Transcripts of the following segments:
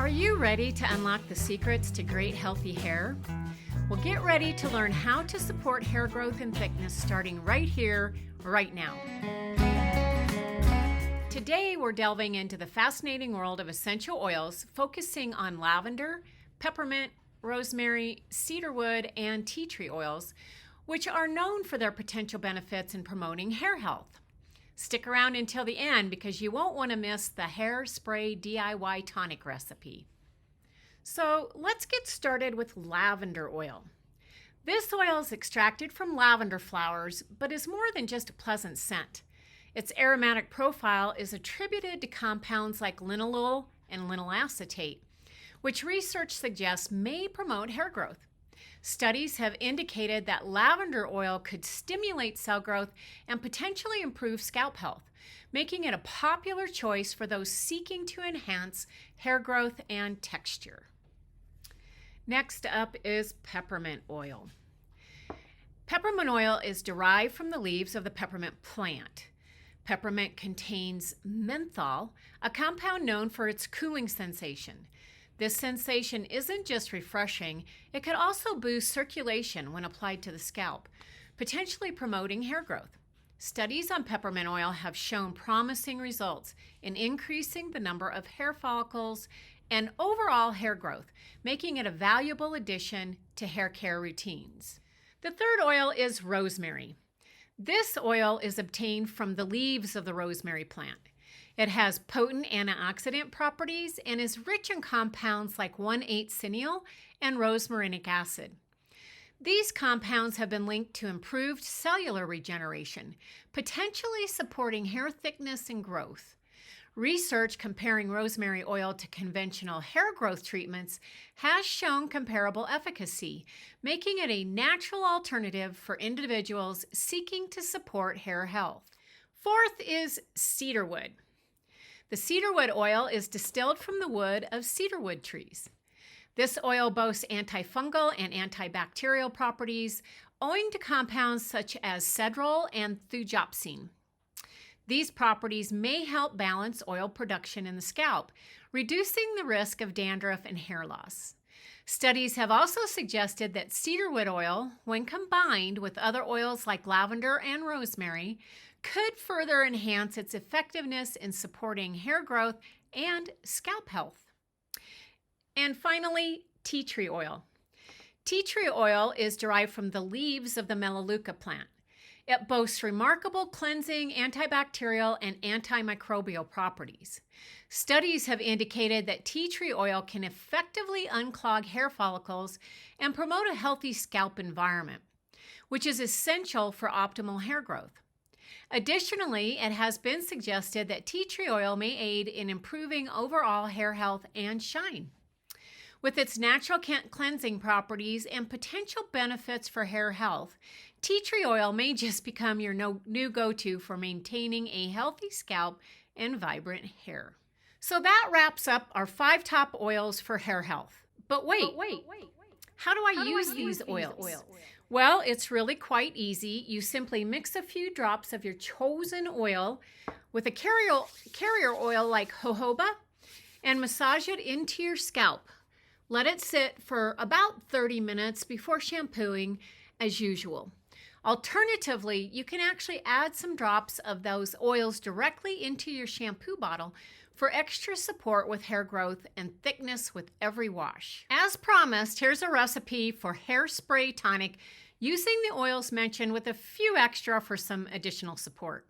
Are you ready to unlock the secrets to great healthy hair? Well, get ready to learn how to support hair growth and thickness starting right here, right now. Today, we're delving into the fascinating world of essential oils, focusing on lavender, peppermint, rosemary, cedarwood, and tea tree oils, which are known for their potential benefits in promoting hair health. Stick around until the end because you won't want to miss the hair spray DIY tonic recipe. So let's get started with lavender oil. This oil is extracted from lavender flowers, but is more than just a pleasant scent. Its aromatic profile is attributed to compounds like linalool and linyl acetate, which research suggests may promote hair growth. Studies have indicated that lavender oil could stimulate cell growth and potentially improve scalp health, making it a popular choice for those seeking to enhance hair growth and texture. Next up is peppermint oil. Peppermint oil is derived from the leaves of the peppermint plant. Peppermint contains menthol, a compound known for its cooling sensation. This sensation isn't just refreshing, it could also boost circulation when applied to the scalp, potentially promoting hair growth. Studies on peppermint oil have shown promising results in increasing the number of hair follicles and overall hair growth, making it a valuable addition to hair care routines. The third oil is rosemary. This oil is obtained from the leaves of the rosemary plant. It has potent antioxidant properties and is rich in compounds like 1,8-cineol and rosmarinic acid. These compounds have been linked to improved cellular regeneration, potentially supporting hair thickness and growth. Research comparing rosemary oil to conventional hair growth treatments has shown comparable efficacy, making it a natural alternative for individuals seeking to support hair health. Fourth is cedarwood. The cedarwood oil is distilled from the wood of cedarwood trees. This oil boasts antifungal and antibacterial properties owing to compounds such as cedrol and thujopsine. These properties may help balance oil production in the scalp, reducing the risk of dandruff and hair loss. Studies have also suggested that cedarwood oil, when combined with other oils like lavender and rosemary, could further enhance its effectiveness in supporting hair growth and scalp health. And finally, tea tree oil. Tea tree oil is derived from the leaves of the melaleuca plant. It boasts remarkable cleansing, antibacterial, and antimicrobial properties. Studies have indicated that tea tree oil can effectively unclog hair follicles and promote a healthy scalp environment, which is essential for optimal hair growth. Additionally, it has been suggested that tea tree oil may aid in improving overall hair health and shine. With its natural cleansing properties and potential benefits for hair health, tea tree oil may just become your new go-to for maintaining a healthy scalp and vibrant hair. So that wraps up our 5 top oils for hair health. But wait. How do I use these oils? Well, it's really quite easy. You simply mix a few drops of your chosen oil with a carrier oil like jojoba and massage it into your scalp. Let it sit for about 30 minutes before shampooing as usual. Alternatively, you can actually add some drops of those oils directly into your shampoo bottle for extra support with hair growth and thickness with every wash. As promised, here's a recipe for hair spray tonic using the oils mentioned with a few extra for some additional support.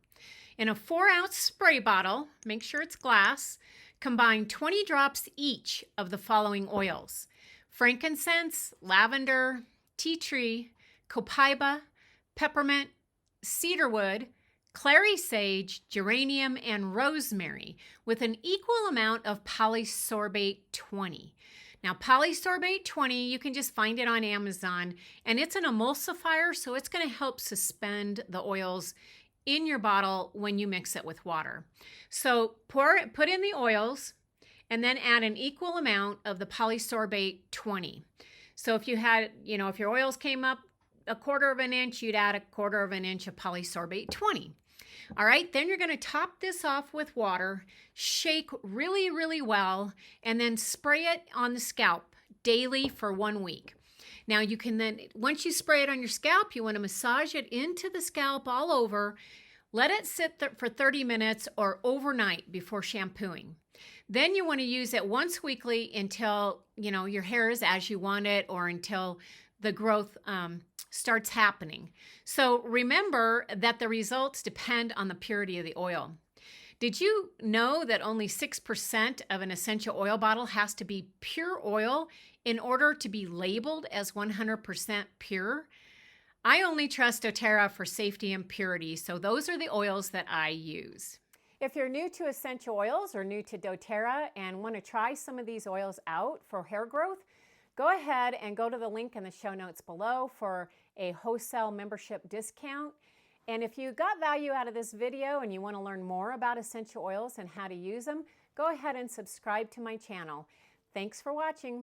In a 4-ounce spray bottle, make sure it's glass, combine 20 drops each of the following oils: frankincense, lavender, tea tree, copaiba, peppermint, cedarwood, clary sage, geranium, and rosemary with an equal amount of polysorbate 20. Now, polysorbate 20, you can just find it on Amazon, and it's an emulsifier, so it's going to help suspend the oils in your bottle when you mix it with water. So put in the oils, and then add an equal amount of the polysorbate 20. So if you had, if your oils came up 1/4 of an inch, you'd add 1/4 of an inch of polysorbate 20. All right, then you're going to top this off with water, shake really, really well, and then spray it on the scalp daily for 1 week. Now you can then, once you spray it on your scalp, you want to massage it into the scalp all over. Let it sit for 30 minutes or overnight before shampooing. Then you want to use it once weekly until, your hair is as you want it, or until the growth starts happening. So remember that the results depend on the purity of the oil. Did you know that only 6% of an essential oil bottle has to be pure oil in order to be labeled as 100% pure? I only trust doTERRA for safety and purity, so those are the oils that I use. If you're new to essential oils or new to doTERRA and want to try some of these oils out for hair growth, go ahead and go to the link in the show notes below for a wholesale membership discount. And if you got value out of this video and you want to learn more about essential oils and how to use them, go ahead and subscribe to my channel. Thanks for watching.